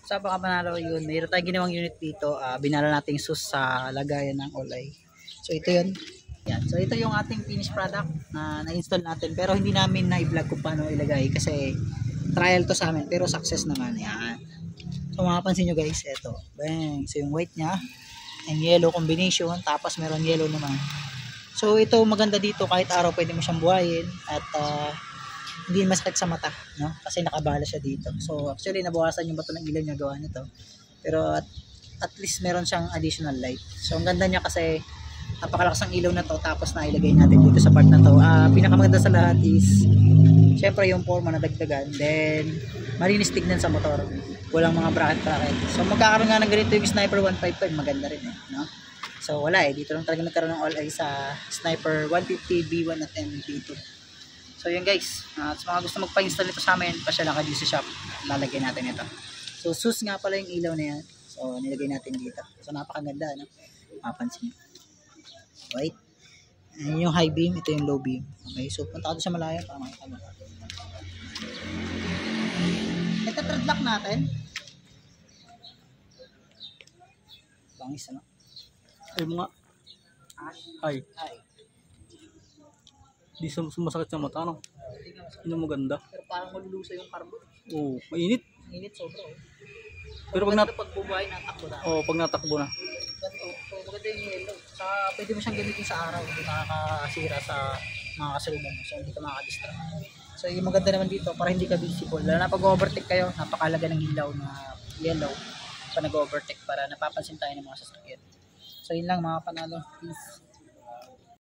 Sa baka panalo yun, mayroon tayong ginawang unit dito. Binala nating sus sa lagayan ng olay. So ito yun. Yan. So ito yung ating finished product na na-install natin. Pero hindi namin na-vlog kung paano ilagay kasi trial to sa amin. Pero success naman. Yan. So makapansin nyo guys, ito. Bang. So yung white nya and yellow combination. Tapos meron yellow naman. So ito maganda dito, kahit araw pwede mo siyang buhayin at hindi masakit sa mata, no? Kasi nakabala siya dito. So actually nabawasan yung bato ng ilaw niya gawa nito. Pero at least meron siyang additional light. So ang ganda niya kasi napakalakas ang ilaw na to, tapos nailagay natin dito sa part na to. Pinakamaganda sa lahat is syempre yung forma na dagdagan, then malinis tignan sa motor, walang mga bracket. So magkakaroon nga ng ganito yung Sniper 155, maganda rin no? So wala dito lang talaga nagkaroon ng all-eye sa Sniper 150 B1 at MB2. So yun guys, sa mga gusto magpa-install nito sa amin, pasya lang kayo sa shop, lalagay natin ito. So sus nga pala yung ilaw na yan, so nilagay natin dito. So napakaganda, no? Mapansin nyo. Right? Ayan yung high beam, ito yung low beam. Okay, so punta ka doon sa malayo para makita mo. Ito thread lock natin. Bangis ano? Ay mga. Ay. Di sumasakit sa mata, no? Hindi maganda. Pero parang malulusa yung carbon. Oo, mainit. Mainit sobra. Pero pag bubuhay, natakbo na. Oo, pag natakbo na. So maganda yung yellow. Saka pwede mo siyang gamitin sa araw. Hindi nakakasira sa mga kasalubong mo. So hindi ka makaka-distract. So yung maganda naman dito, para hindi ka visible. Lalo na pag overtake kayo, napakalaga ng ilaw na yellow. Pa nag-overtake para napapansin tayo ng mga sasakyan. So yun lang mga panalo. Peace.